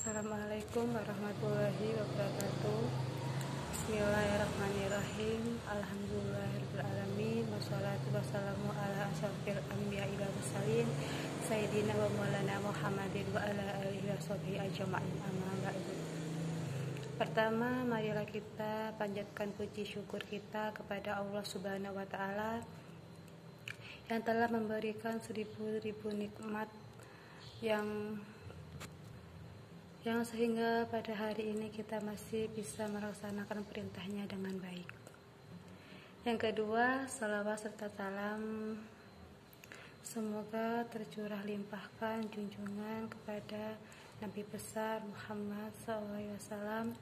Assalamualaikum warahmatullahi wabarakatuh. Bismillahirrahmanirrahim. Alhamdulillahirrahmanirrahim. Wassalatu wassalamu ala asyrafil anbiya'i wal mursalin Sayyidina wa maulana Muhammadin wa ala alihi washabihi ajma'in, amma ba'du. Pertama, marilah kita panjatkan puji syukur kita kepada Allah Subhanahu wa taala yang telah memberikan seribu-ribu nikmat yang sehingga pada hari ini kita masih bisa melaksanakan perintahnya dengan baik. Yang kedua, salawat serta salam semoga tercurah limpahkan junjungan kepada Nabi besar Muhammad SAW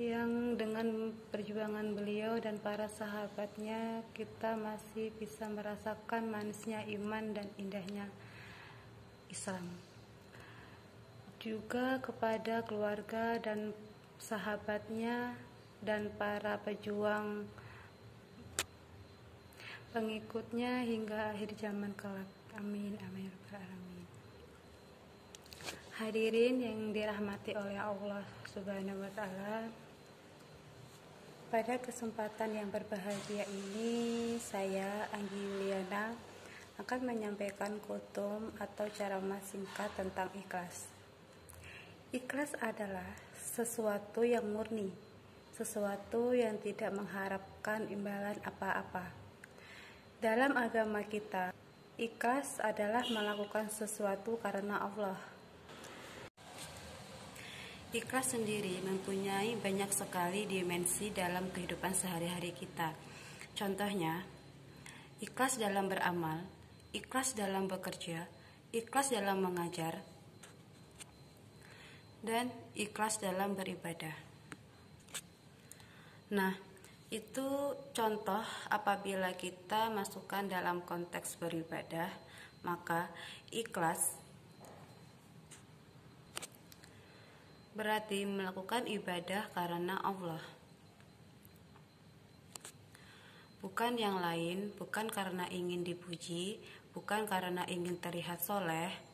yang dengan perjuangan beliau dan para sahabatnya kita masih bisa merasakan manisnya iman dan indahnya Islam. Juga kepada keluarga dan sahabatnya dan para pejuang pengikutnya hingga akhir zaman kelak. Amin amin ya rabbal alamin. Hadirin yang dirahmati oleh Allah Subhanahu wa taala, pada kesempatan yang berbahagia ini saya Anggi Yuliana akan menyampaikan kutum atau ceramah singkat tentang ikhlas. Ikhlas adalah sesuatu yang murni, sesuatu yang tidak mengharapkan imbalan apa-apa. Dalam agama kita, ikhlas adalah melakukan sesuatu karena Allah. Ikhlas sendiri mempunyai banyak sekali dimensi dalam kehidupan sehari-hari kita. Contohnya, ikhlas dalam beramal, ikhlas dalam bekerja, ikhlas dalam mengajar, dan ikhlas dalam beribadah. Nah, itu contoh apabila kita masukkan dalam konteks beribadah, maka ikhlas berarti melakukan ibadah karena Allah. Bukan yang lain, bukan karena ingin dipuji, bukan karena ingin terlihat soleh,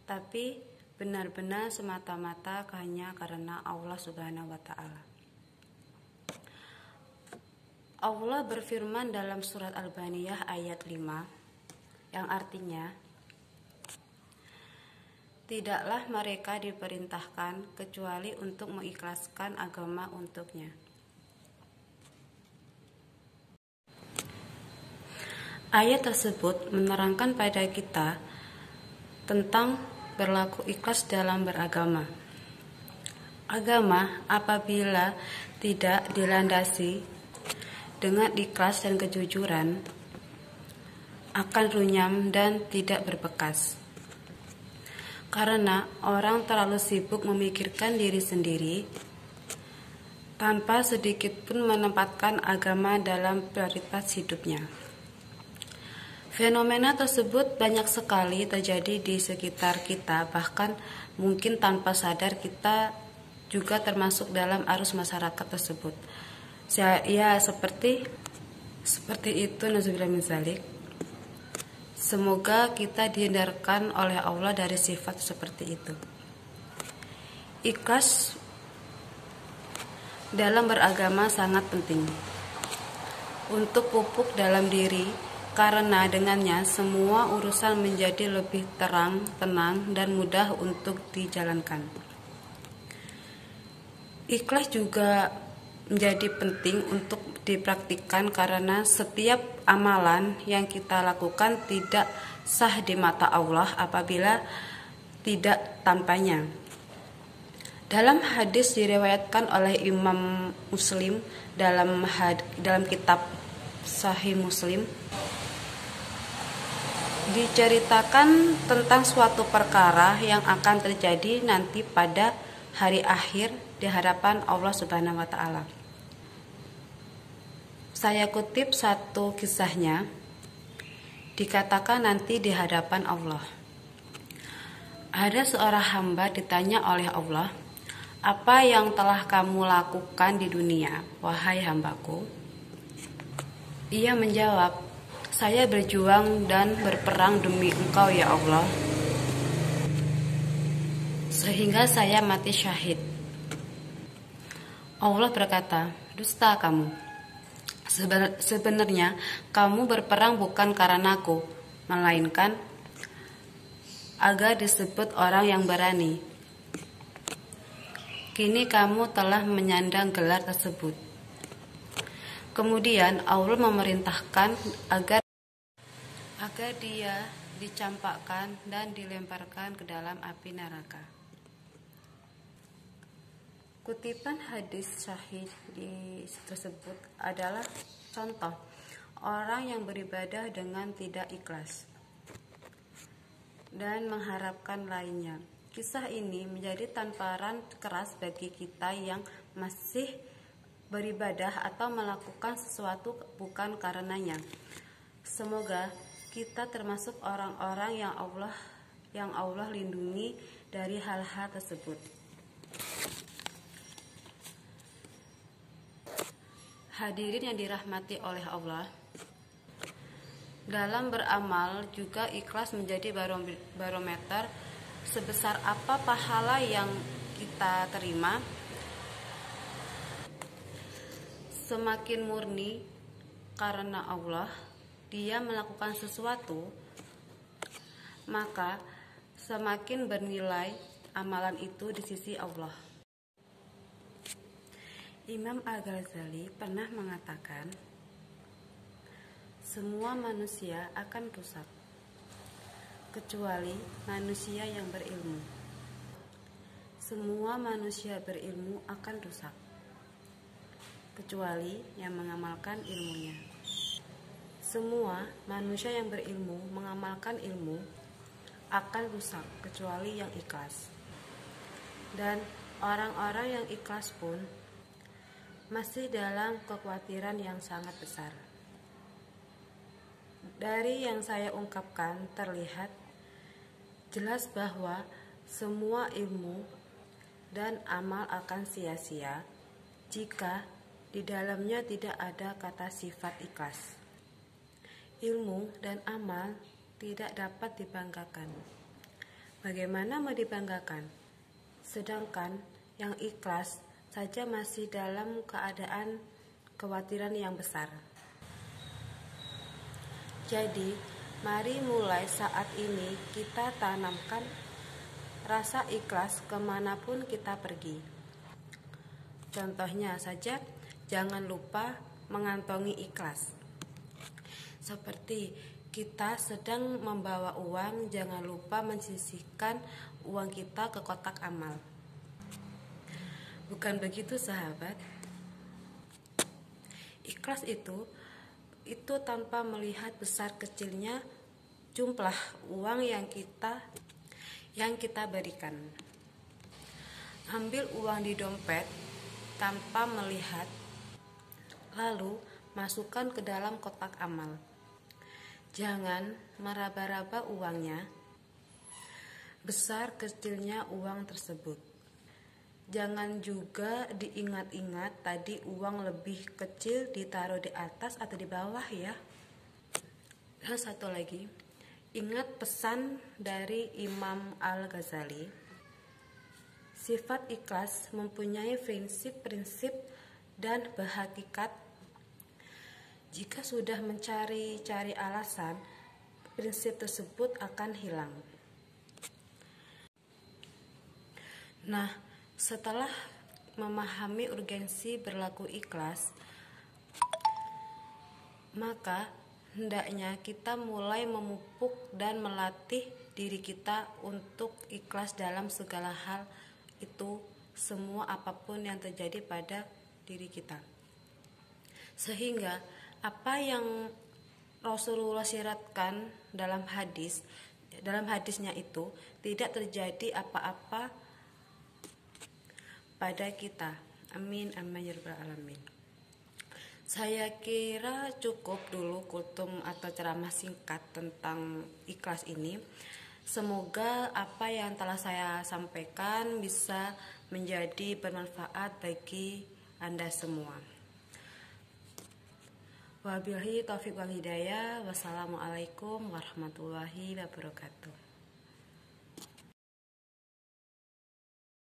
tapi benar-benar semata-mata hanya karena Allah Subhanahu wa taala. Allah berfirman dalam surat Al-Baniyah ayat 5 yang artinya, tidaklah mereka diperintahkan kecuali untuk mengikhlaskan agama untuknya. Ayat tersebut menerangkan pada kita tentang berlaku ikhlas dalam beragama. Agama apabila tidak dilandasi dengan ikhlas dan kejujuran akan runyam dan tidak berbekas. Karena orang terlalu sibuk memikirkan diri sendiri tanpa sedikit pun menempatkan agama dalam prioritas hidupnya. Fenomena tersebut banyak sekali terjadi di sekitar kita, bahkan mungkin tanpa sadar kita juga termasuk dalam arus masyarakat tersebut. Ya, seperti itu, naudzubillah min dzalik. Semoga kita dihindarkan oleh Allah dari sifat seperti itu. Ikhlas dalam beragama sangat penting untuk pupuk dalam diri, karena dengannya semua urusan menjadi lebih terang, tenang, dan mudah untuk dijalankan. Ikhlas juga menjadi penting untuk dipraktikkan karena setiap amalan yang kita lakukan tidak sah di mata Allah apabila tidak tanpanya. Dalam hadis diriwayatkan oleh Imam Muslim dalam kitab Sahih Muslim, diceritakan tentang suatu perkara yang akan terjadi nanti pada hari akhir di hadapan Allah Subhanahu wa taala. Saya kutip satu kisahnya, dikatakan nanti di hadapan Allah. Ada seorang hamba ditanya oleh Allah, "Apa yang telah kamu lakukan di dunia, wahai hambaku?" Ia menjawab, "Saya berjuang dan berperang demi Engkau ya Allah." sehingga saya mati syahid. Allah berkata, dusta kamu. Sebenarnya kamu berperang bukan karenaku, melainkan agar disebut orang yang berani. Kini kamu telah menyandang gelar tersebut. Kemudian Allah memerintahkan agar dia dicampakkan dan dilemparkan ke dalam api neraka. Kutipan hadis sahih di tersebut adalah contoh orang yang beribadah dengan tidak ikhlas dan mengharapkan lainnya. Kisah ini menjadi tamparan keras bagi kita yang masih beribadah atau melakukan sesuatu bukan karenanya. Semoga kita termasuk orang-orang yang Allah lindungi dari hal-hal tersebut. Hadirin yang dirahmati oleh Allah, dalam beramal juga ikhlas menjadi barometer sebesar apa pahala yang kita terima. Semakin murni karena Allah dia melakukan sesuatu, maka semakin bernilai amalan itu di sisi Allah. Imam Al-Ghazali pernah mengatakan, semua manusia akan rusak, kecuali manusia yang berilmu. Semua manusia berilmu akan rusak, kecuali yang mengamalkan ilmunya. Semua manusia yang berilmu mengamalkan ilmu akan rusak, kecuali yang ikhlas. Dan orang-orang yang ikhlas pun masih dalam kekhawatiran yang sangat besar. Dari yang saya ungkapkan terlihat jelas bahwa semua ilmu dan amal akan sia-sia jika di dalamnya tidak ada kata sifat ikhlas. Ilmu dan amal tidak dapat dibanggakan. Bagaimana mau dibanggakan? Sedangkan yang ikhlas saja masih dalam keadaan kekhawatiran yang besar. Jadi, mari mulai saat ini kita tanamkan rasa ikhlas kemanapun kita pergi. Contohnya saja, jangan lupa mengantongi ikhlas. Seperti kita sedang membawa uang, jangan lupa menyisihkan uang kita ke kotak amal. Bukan begitu, sahabat? Ikhlas itu tanpa melihat besar kecilnya jumlah uang yang kita berikan. Ambil uang di dompet tanpa melihat, lalu masukkan ke dalam kotak amal. Jangan meraba-raba uangnya, besar kecilnya uang tersebut. Jangan juga diingat-ingat tadi uang lebih kecil ditaruh di atas atau di bawah ya. Dan satu lagi, ingat pesan dari Imam Al-Ghazali. Sifat ikhlas mempunyai prinsip-prinsip dan berhakikat. Jika sudah mencari-cari alasan, prinsip tersebut akan hilang. Nah, setelah memahami urgensi berlaku ikhlas, maka hendaknya kita mulai memupuk dan melatih diri kita untuk ikhlas dalam segala hal itu, semua apapun yang terjadi pada diri kita. Sehingga apa yang Rasulullah syaratkan dalam hadisnya itu tidak terjadi apa-apa pada kita. Amin amin ya rabbal alamin. Saya kira cukup dulu kutum atau ceramah singkat tentang ikhlas ini. Semoga apa yang telah saya sampaikan bisa menjadi bermanfaat bagi Anda semua. Wabillahi taufiq wal hidayah. Wassalamualaikum warahmatullahi wabarakatuh.